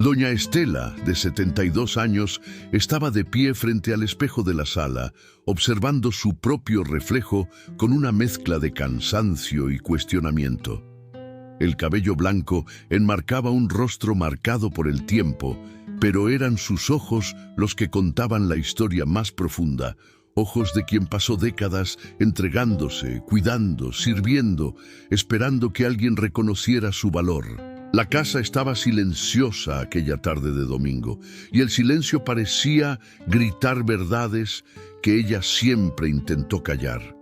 Doña Estela, de 72 años, estaba de pie frente al espejo de la sala, observando su propio reflejo con una mezcla de cansancio y cuestionamiento. El cabello blanco enmarcaba un rostro marcado por el tiempo, pero eran sus ojos los que contaban la historia más profunda, ojos de quien pasó décadas entregándose, cuidando, sirviendo, esperando que alguien reconociera su valor. La casa estaba silenciosa aquella tarde de domingo, y el silencio parecía gritar verdades que ella siempre intentó callar.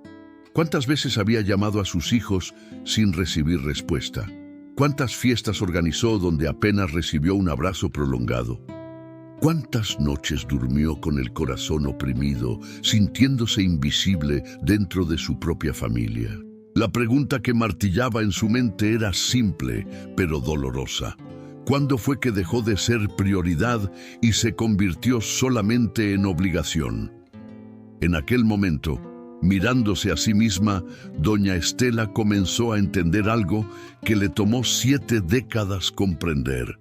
¿Cuántas veces había llamado a sus hijos sin recibir respuesta? ¿Cuántas fiestas organizó donde apenas recibió un abrazo prolongado? ¿Cuántas noches durmió con el corazón oprimido, sintiéndose invisible dentro de su propia familia? La pregunta que martillaba en su mente era simple, pero dolorosa. ¿Cuándo fue que dejó de ser prioridad y se convirtió solamente en obligación? En aquel momento, mirándose a sí misma, doña Estela comenzó a entender algo que le tomó 7 décadas comprender.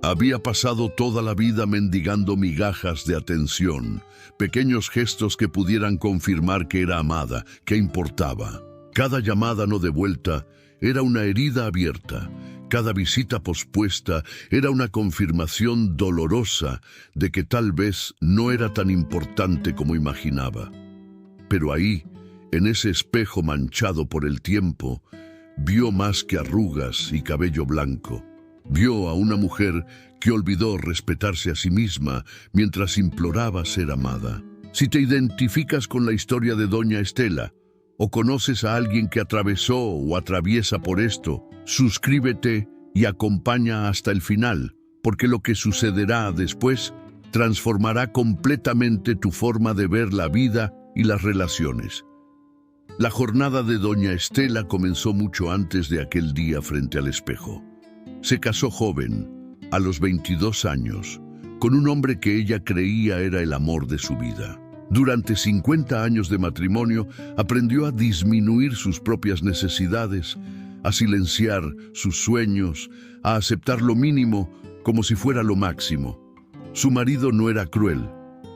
Había pasado toda la vida mendigando migajas de atención, pequeños gestos que pudieran confirmar que era amada, que importaba. Cada llamada no devuelta era una herida abierta. Cada visita pospuesta era una confirmación dolorosa de que tal vez no era tan importante como imaginaba. Pero ahí, en ese espejo manchado por el tiempo, vio más que arrugas y cabello blanco. Vio a una mujer que olvidó respetarse a sí misma mientras imploraba ser amada. Si te identificas con la historia de doña Estela, o conoces a alguien que atravesó o atraviesa por esto, suscríbete y acompaña hasta el final, porque lo que sucederá después transformará completamente tu forma de ver la vida y las relaciones. La jornada de doña Estela comenzó mucho antes de aquel día frente al espejo. Se casó joven, a los 22 años, con un hombre que ella creía era el amor de su vida. Durante 50 años de matrimonio, aprendió a disminuir sus propias necesidades, a silenciar sus sueños, a aceptar lo mínimo como si fuera lo máximo. Su marido no era cruel,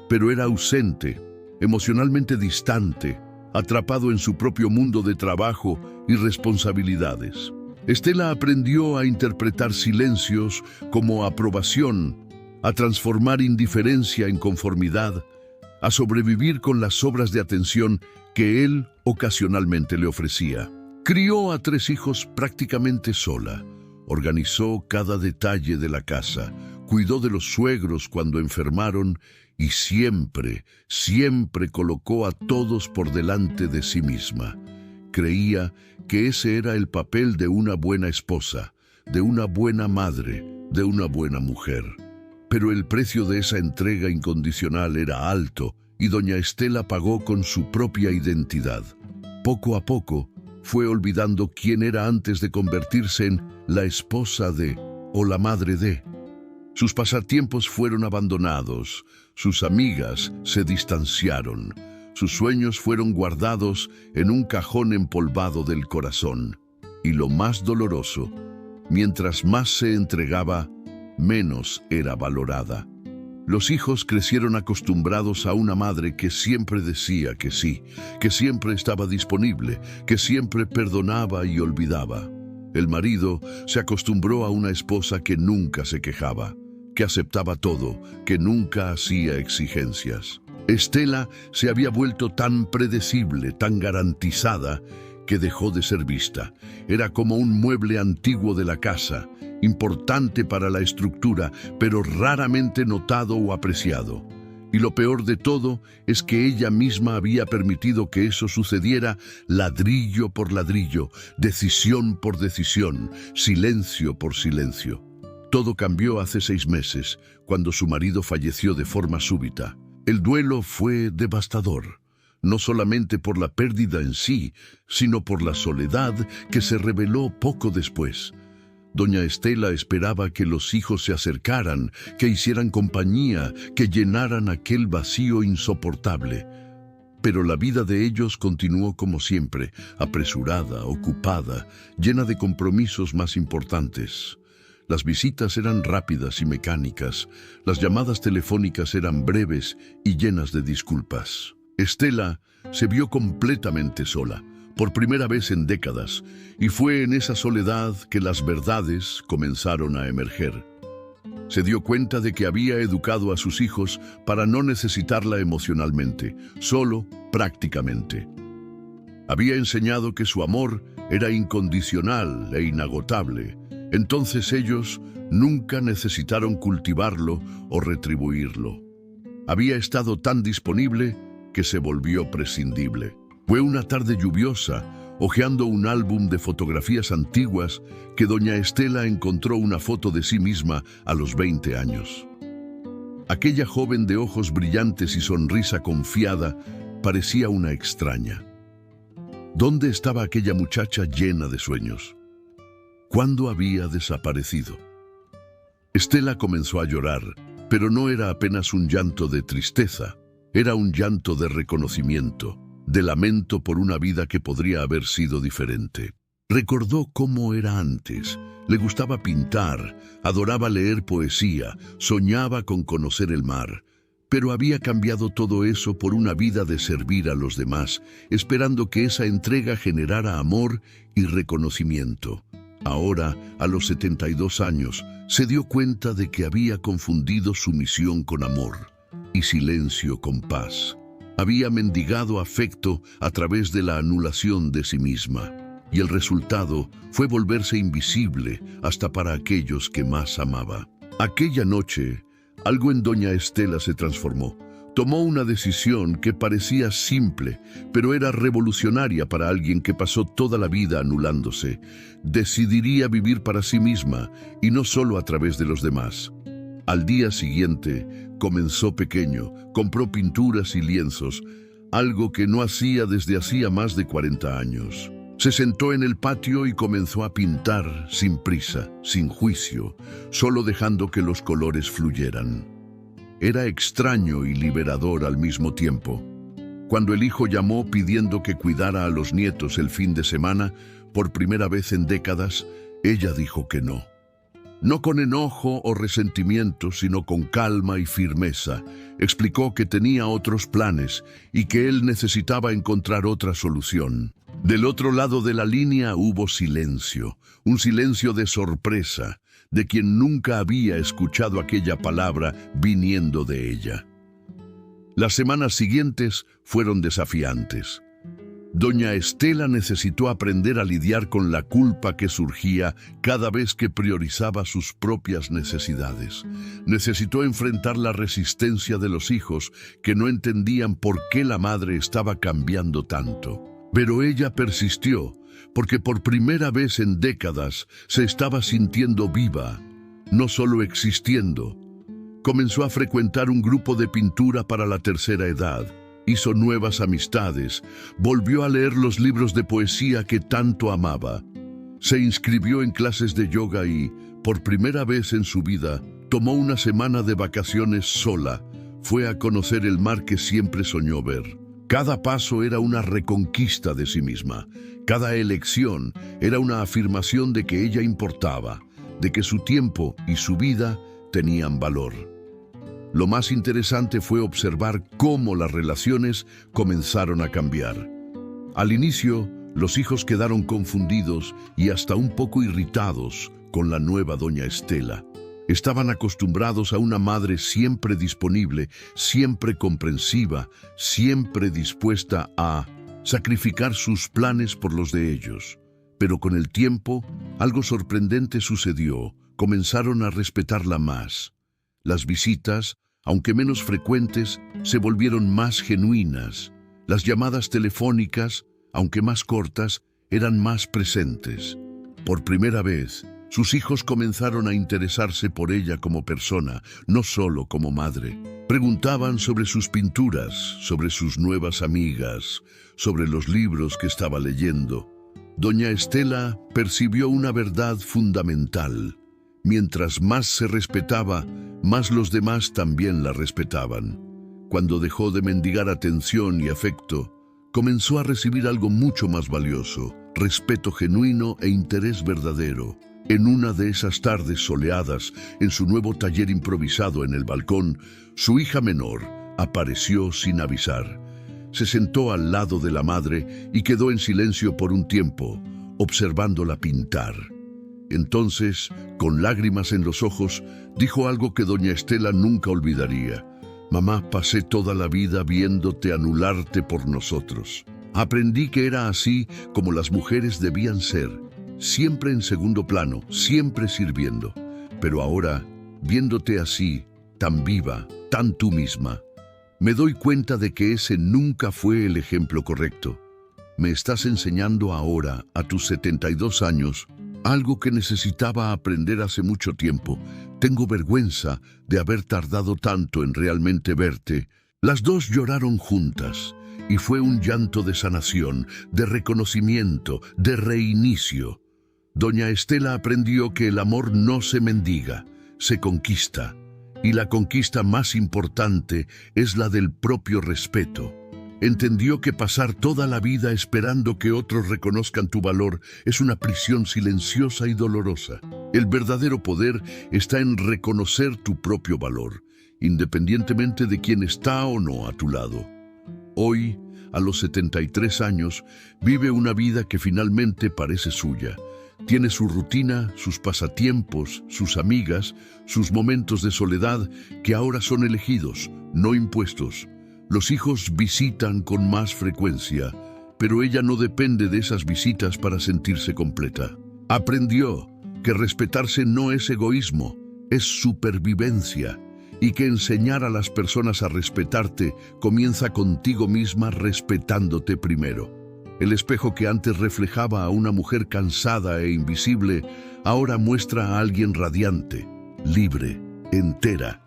pero era ausente, emocionalmente distante, atrapado en su propio mundo de trabajo y responsabilidades. Estela aprendió a interpretar silencios como aprobación, a transformar indiferencia en conformidad, a sobrevivir con las sobras de atención que él ocasionalmente le ofrecía. Crió a 3 hijos prácticamente sola, organizó cada detalle de la casa, cuidó de los suegros cuando enfermaron y siempre colocó a todos por delante de sí misma. Creía que ese era el papel de una buena esposa, de una buena madre, de una buena mujer. Pero el precio de esa entrega incondicional era alto y doña Estela pagó con su propia identidad. Poco a poco fue olvidando quién era antes de convertirse en la esposa de o la madre de. Sus pasatiempos fueron abandonados, sus amigas se distanciaron, sus sueños fueron guardados en un cajón empolvado del corazón. Y lo más doloroso, mientras más se entregaba, menos era valorada. Los hijos crecieron acostumbrados a una madre que siempre decía que sí, que siempre estaba disponible, que siempre perdonaba y olvidaba. El marido se acostumbró a una esposa que nunca se quejaba, que aceptaba todo, que nunca hacía exigencias. Estela se había vuelto tan predecible, tan garantizada, que dejó de ser vista. Era como un mueble antiguo de la casa, importante para la estructura, pero raramente notado o apreciado. Y lo peor de todo es que ella misma había permitido que eso sucediera ladrillo por ladrillo, decisión por decisión, silencio por silencio. Todo cambió hace 6 meses, cuando su marido falleció de forma súbita. El duelo fue devastador, no solamente por la pérdida en sí, sino por la soledad que se reveló poco después. Doña Estela esperaba que los hijos se acercaran, que hicieran compañía, que llenaran aquel vacío insoportable. Pero la vida de ellos continuó como siempre, apresurada, ocupada, llena de compromisos más importantes. Las visitas eran rápidas y mecánicas, las llamadas telefónicas eran breves y llenas de disculpas. Estela se vio completamente sola, por primera vez en décadas, y fue en esa soledad que las verdades comenzaron a emerger. Se dio cuenta de que había educado a sus hijos para no necesitarla emocionalmente, solo prácticamente. Había enseñado que su amor era incondicional e inagotable. Entonces ellos nunca necesitaron cultivarlo o retribuirlo. Había estado tan disponible que se volvió prescindible. Fue una tarde lluviosa, hojeando un álbum de fotografías antiguas, que doña Estela encontró una foto de sí misma a los 20 años. Aquella joven de ojos brillantes y sonrisa confiada parecía una extraña. ¿Dónde estaba aquella muchacha llena de sueños? ¿Cuándo había desaparecido? Estela comenzó a llorar, pero no era apenas un llanto de tristeza, era un llanto de reconocimiento, de lamento por una vida que podría haber sido diferente. Recordó cómo era antes. Le gustaba pintar, adoraba leer poesía, soñaba con conocer el mar. Pero había cambiado todo eso por una vida de servir a los demás, esperando que esa entrega generara amor y reconocimiento. Ahora, a los 72 años, se dio cuenta de que había confundido su misión con amor y silencio con paz. Había mendigado afecto a través de la anulación de sí misma, y el resultado fue volverse invisible hasta para aquellos que más amaba. Aquella noche, algo en doña Estela se transformó. Tomó una decisión que parecía simple, pero era revolucionaria para alguien que pasó toda la vida anulándose. Decidiría vivir para sí misma y no solo a través de los demás. Al día siguiente, comenzó pequeño, compró pinturas y lienzos, algo que no hacía desde hacía más de 40 años. Se sentó en el patio y comenzó a pintar sin prisa, sin juicio, solo dejando que los colores fluyeran. Era extraño y liberador al mismo tiempo. Cuando el hijo llamó pidiendo que cuidara a los nietos el fin de semana, por primera vez en décadas, ella dijo que no. No con enojo o resentimiento, sino con calma y firmeza. Explicó que tenía otros planes y que él necesitaba encontrar otra solución. Del otro lado de la línea hubo silencio, un silencio de sorpresa, de quien nunca había escuchado aquella palabra viniendo de ella. Las semanas siguientes fueron desafiantes. Doña Estela necesitó aprender a lidiar con la culpa que surgía cada vez que priorizaba sus propias necesidades. Necesitó enfrentar la resistencia de los hijos que no entendían por qué la madre estaba cambiando tanto. Pero ella persistió, porque por primera vez en décadas se estaba sintiendo viva, no solo existiendo. Comenzó a frecuentar un grupo de pintura para la tercera edad. Hizo nuevas amistades, volvió a leer los libros de poesía que tanto amaba. Se inscribió en clases de yoga y, por primera vez en su vida, tomó una semana de vacaciones sola. Fue a conocer el mar que siempre soñó ver. Cada paso era una reconquista de sí misma. Cada elección era una afirmación de que ella importaba, de que su tiempo y su vida tenían valor. Lo más interesante fue observar cómo las relaciones comenzaron a cambiar. Al inicio, los hijos quedaron confundidos y hasta un poco irritados con la nueva doña Estela. Estaban acostumbrados a una madre siempre disponible, siempre comprensiva, siempre dispuesta a sacrificar sus planes por los de ellos. Pero con el tiempo, algo sorprendente sucedió. Comenzaron a respetarla más. Las visitas, aunque menos frecuentes, se volvieron más genuinas. Las llamadas telefónicas, aunque más cortas, eran más presentes. Por primera vez, sus hijos comenzaron a interesarse por ella como persona, no solo como madre. Preguntaban sobre sus pinturas, sobre sus nuevas amigas, sobre los libros que estaba leyendo. Doña Estela percibió una verdad fundamental. Mientras más se respetaba, más los demás también la respetaban. Cuando dejó de mendigar atención y afecto, comenzó a recibir algo mucho más valioso: respeto genuino e interés verdadero. En una de esas tardes soleadas, en su nuevo taller improvisado en el balcón, su hija menor apareció sin avisar. Se sentó al lado de la madre y quedó en silencio por un tiempo, observándola pintar. Entonces, con lágrimas en los ojos, dijo algo que doña Estela nunca olvidaría. «Mamá, pasé toda la vida viéndote anularte por nosotros. Aprendí que era así como las mujeres debían ser, siempre en segundo plano, siempre sirviendo. Pero ahora, viéndote así, tan viva, tan tú misma, me doy cuenta de que ese nunca fue el ejemplo correcto. Me estás enseñando ahora, a tus 72 años, algo que necesitaba aprender hace mucho tiempo. Tengo vergüenza de haber tardado tanto en realmente verte». Las dos lloraron juntas, y fue un llanto de sanación, de reconocimiento, de reinicio. Doña Estela aprendió que el amor no se mendiga, se conquista. Y la conquista más importante es la del propio respeto. Entendió que pasar toda la vida esperando que otros reconozcan tu valor es una prisión silenciosa y dolorosa. El verdadero poder está en reconocer tu propio valor, independientemente de quién está o no a tu lado. Hoy, a los 73 años, vive una vida que finalmente parece suya. Tiene su rutina, sus pasatiempos, sus amigas, sus momentos de soledad que ahora son elegidos, no impuestos. Los hijos visitan con más frecuencia, pero ella no depende de esas visitas para sentirse completa. Aprendió que respetarse no es egoísmo, es supervivencia, y que enseñar a las personas a respetarte comienza contigo misma respetándote primero. El espejo que antes reflejaba a una mujer cansada e invisible, ahora muestra a alguien radiante, libre, entera.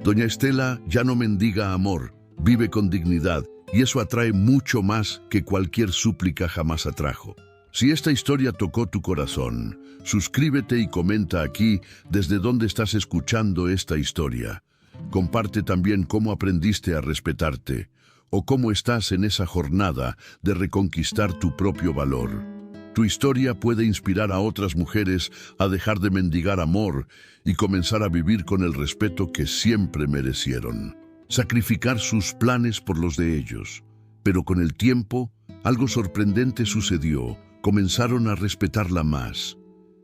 Doña Estela ya no mendiga amor, vive con dignidad, y eso atrae mucho más que cualquier súplica jamás atrajo. Si esta historia tocó tu corazón, suscríbete y comenta aquí desde dónde estás escuchando esta historia. Comparte también cómo aprendiste a respetarte, o cómo estás en esa jornada de reconquistar tu propio valor. Tu historia puede inspirar a otras mujeres a dejar de mendigar amor y comenzar a vivir con el respeto que siempre merecieron. Sacrificar sus planes por los de ellos. Pero con el tiempo, algo sorprendente sucedió. Comenzaron a respetarla más.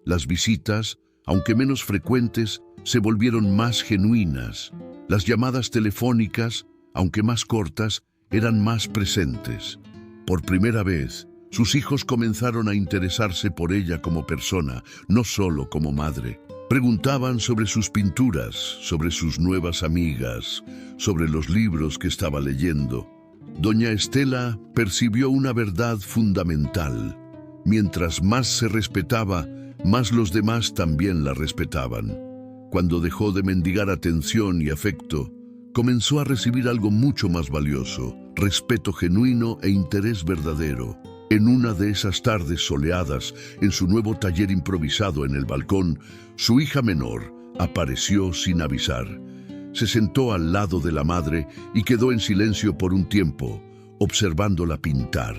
Las visitas, aunque menos frecuentes, se volvieron más genuinas. Las llamadas telefónicas, aunque más cortas, eran más presentes. Por primera vez, sus hijos comenzaron a interesarse por ella como persona, no solo como madre. Preguntaban sobre sus pinturas, sobre sus nuevas amigas, sobre los libros que estaba leyendo. Doña Estela percibió una verdad fundamental. Mientras más se respetaba, más los demás también la respetaban. Cuando dejó de mendigar atención y afecto, comenzó a recibir algo mucho más valioso: respeto genuino e interés verdadero. En una de esas tardes soleadas, en su nuevo taller improvisado en el balcón, su hija menor apareció sin avisar. Se sentó al lado de la madre y quedó en silencio por un tiempo, observándola pintar.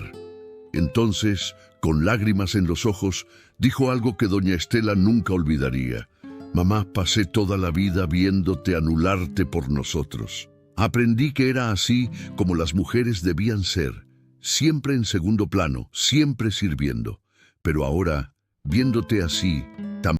Entonces, con lágrimas en los ojos, dijo algo que doña Estela nunca olvidaría. «Mamá, pasé toda la vida viéndote anularte por nosotros. Aprendí que era así como las mujeres debían ser, siempre en segundo plano, siempre sirviendo. Pero ahora, viéndote así,